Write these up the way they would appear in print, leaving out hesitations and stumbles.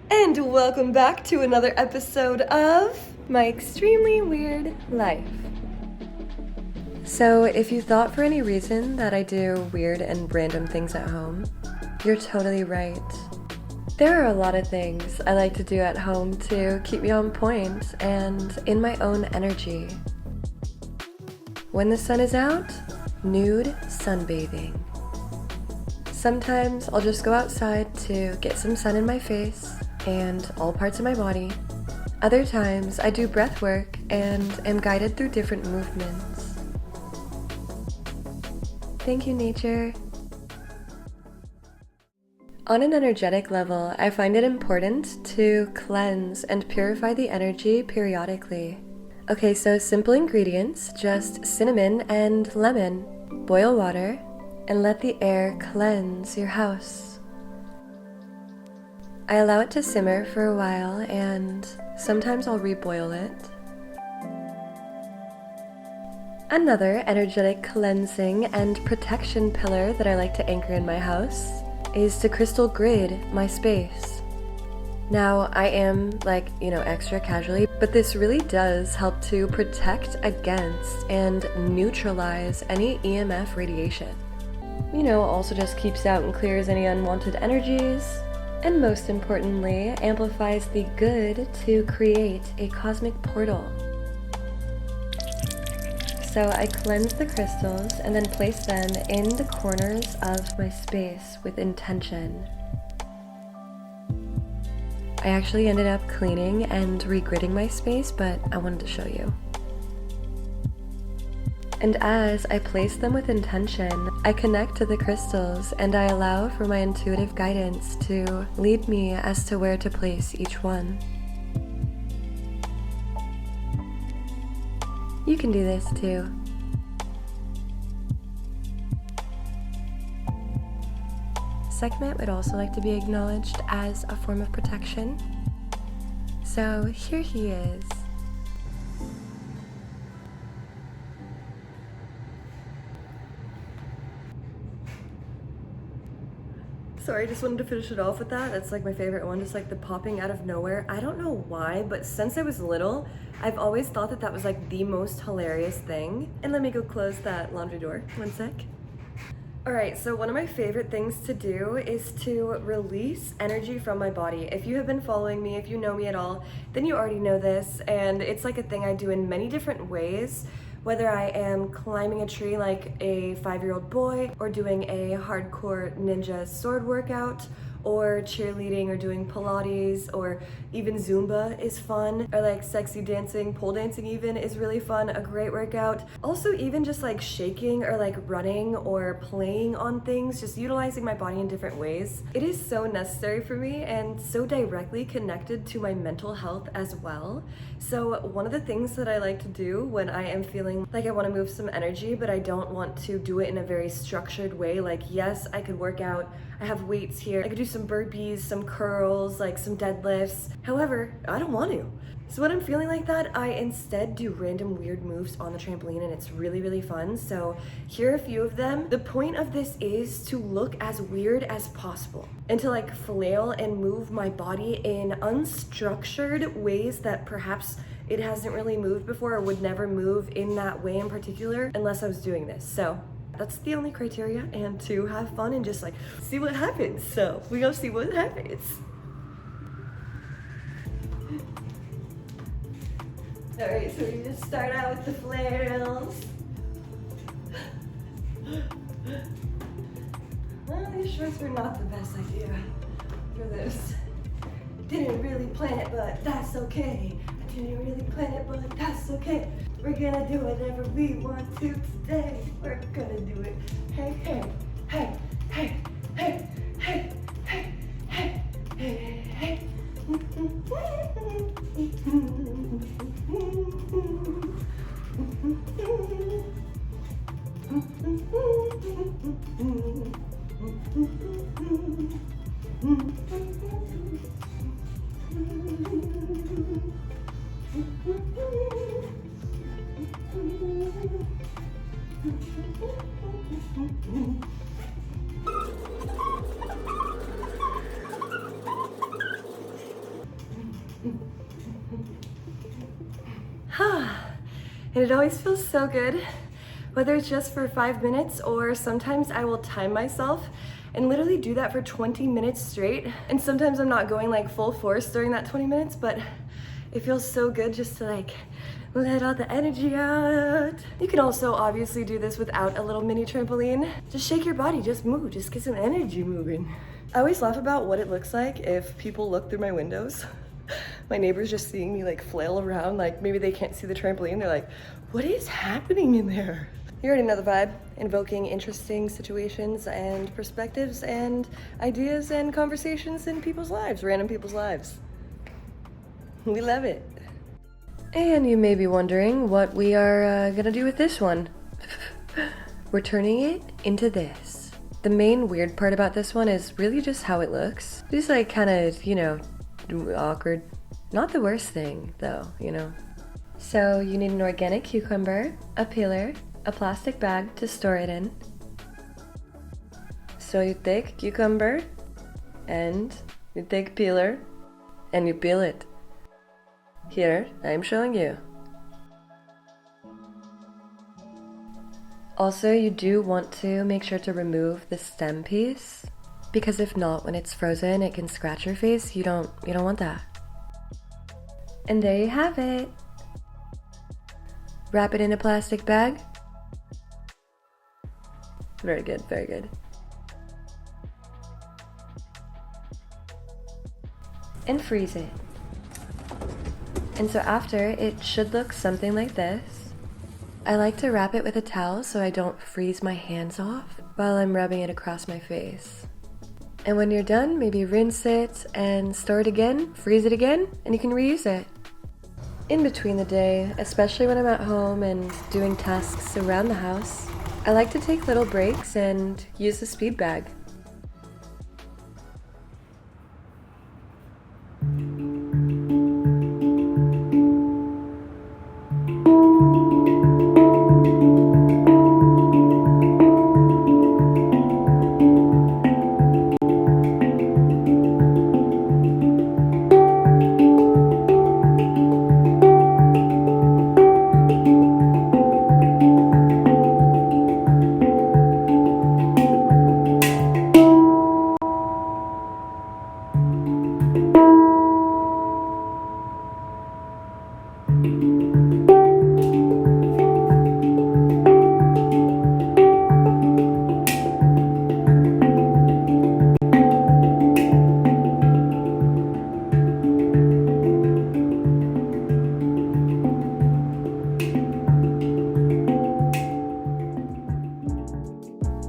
And welcome back to another episode of My Extremely Weird Life. So, if you thought for any reason that I do weird and random things at home, you're totally right. There are a lot of things I like to do at home to keep me on point and in my own energy. When the sun is out, nude sunbathing. Sometimes I'll just go outside to get some sun in my face and all parts of my body. Other times I do breath work and am guided through different movements. Thank you, nature. On an energetic level, I find it important to cleanse and purify the energy periodically. Okay, so simple ingredients, just cinnamon and lemon. Boil water and let the air cleanse your house. I allow it to simmer for a while and sometimes I'll reboil it. Another energetic cleansing and protection pillar that I like to anchor in my house is to crystal grid my space. Now, I am extra casually, but this really does help to protect against and neutralize any EMF radiation. Also just keeps out and clears any unwanted energies, and most importantly, amplifies the good to create a cosmic portal. So I cleanse the crystals and then place them in the corners of my space with intention. I actually ended up cleaning and regridding my space, but I wanted to show you. And as I place them with intention, I connect to the crystals and I allow for my intuitive guidance to lead me as to where to place each one. You can do this too. Sekhmet would also like to be acknowledged as a form of protection. So here he is. Sorry, I just wanted to finish it off with that. That's like my favorite one, just like the popping out of nowhere. I don't know why, but since I was little, I've always thought that that was like the most hilarious thing. And let me go close that laundry door. One sec. Alright, so one of my favorite things to do is to release energy from my body. If you have been following me, if you know me at all, then you already know this, and it's like a thing I do in many different ways. Whether I am climbing a tree like a 5-year-old boy, or doing a hardcore ninja sword workout, or cheerleading, or doing Pilates, or even Zumba is fun, or like sexy dancing, pole dancing even is really fun, a great workout. Also even just like shaking or like running or playing on things, just utilizing my body in different ways. It is so necessary for me and so directly connected to my mental health as well. So one of the things that I like to do when I am feeling like I want to move some energy, but I don't want to do it in a very structured way, like yes, I could work out, I have weights here, I could do some burpees, some curls, like some deadlifts. However, I don't want to. So when I'm feeling like that, I instead do random weird moves on the trampoline, and it's really, really fun. So here are a few of them. The point of this is to look as weird as possible and to like flail and move my body in unstructured ways that perhaps it hasn't really moved before or would never move in that way in particular unless I was doing this. So that's the only criteria, and to have fun and just like see what happens. So we go see what happens. All right, so we just start out with the flails. Well, these shorts were not the best idea for this. Didn't really plan it, but that's okay. I didn't really plan it, but that's okay. We're gonna do whatever we want to today. We're gonna do it. Hey, hey, hey, hey, hey, hey, hey, hey, hey, hey. And it always feels so good, whether it's just for 5 minutes or sometimes I will time myself and literally do that for 20 minutes straight. And sometimes I'm not going like full force during that 20 minutes, but it feels so good just to like let all the energy out. You can also obviously do this without a little mini trampoline. Just shake your body, just move, just get some energy moving. I always laugh about what it looks like if people look through my windows. My neighbors just seeing me like flail around, like maybe they can't see the trampoline. They're like, what is happening in there? You already know the vibe, invoking interesting situations and perspectives and ideas and conversations in people's lives, random people's lives. We love it. And you may be wondering what we are gonna do with this one. We're turning it into this. The main weird part about this one is really just how it looks. Just like kind of, you know, awkward. Not the worst thing though, you know. So you need an organic cucumber, a peeler, a plastic bag to store it in. So you take cucumber and you take peeler and you peel it. Here, I'm showing you. Also, you do want to make sure to remove the stem piece, because if not, when it's frozen, it can scratch your face. You don't want that. And there you have it. Wrap it in a plastic bag. Very good, very good. And freeze it. And so after, it should look something like this. I like to wrap it with a towel so I don't freeze my hands off while I'm rubbing it across my face. And when you're done, maybe rinse it and store it again, freeze it again, and you can reuse it. In between the day, especially when I'm at home and doing tasks around the house, I like to take little breaks and use the speed bag.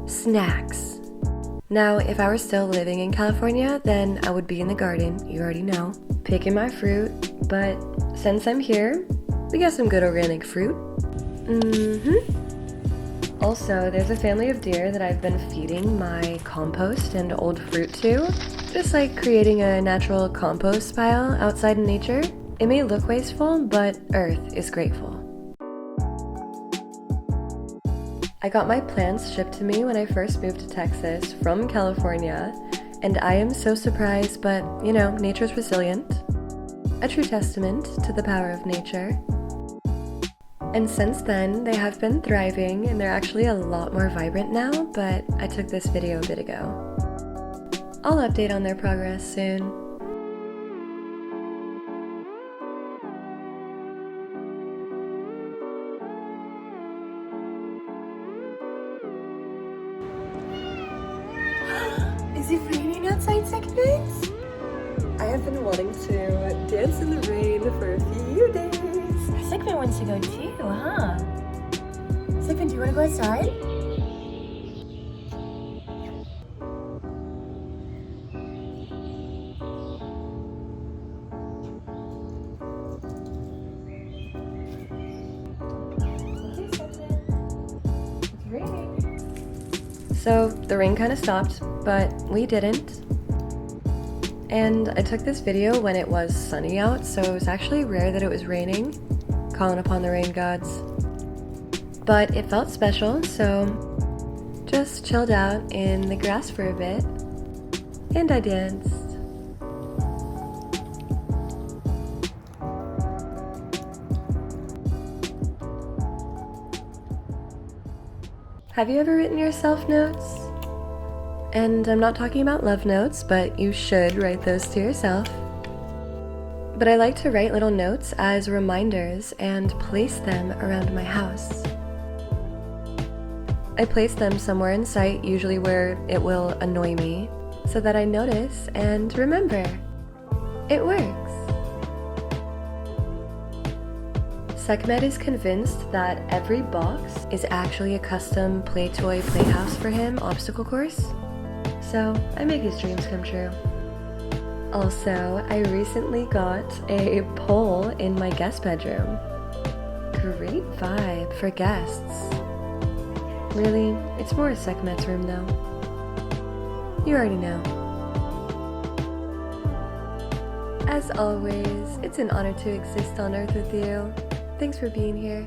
Snacks. Now, if I were still living in California, then I would be in the garden, you already know, picking my fruit, but since I'm here, we got some good organic fruit. Also, there's a family of deer that I've been feeding my compost and old fruit to, just like creating a natural compost pile outside in nature. It may look wasteful, but Earth is grateful. I got my plants shipped to me when I first moved to Texas from California, and I am so surprised, but you know, nature's resilient. A true testament to the power of nature. And since then, they have been thriving, and they're actually a lot more vibrant now, but I took this video a bit ago. I'll update on their progress soon. Is it raining outside, Segment? I have been wanting to dance in the rain for a few days. Segment wants to go too, huh? Segment, do you want to go outside? Okay, Segment. It's raining. So the rain kind of stopped, but we didn't. And I took this video when it was sunny out, so it was actually rare that it was raining, calling upon the rain gods. But it felt special, so just chilled out in the grass for a bit, and I danced. Have you ever written yourself notes? And I'm not talking about love notes, but you should write those to yourself. But I like to write little notes as reminders and place them around my house. I place them somewhere in sight, usually where it will annoy me, so that I notice and remember. It works. Sekhmet is convinced that every box is actually a custom play toy playhouse for him obstacle course. So I make his dreams come true. Also, I recently got a pole in my guest bedroom. Great vibe for guests. Really, it's more Sekhmet's room though. You already know. As always, it's an honor to exist on Earth with you. Thanks for being here.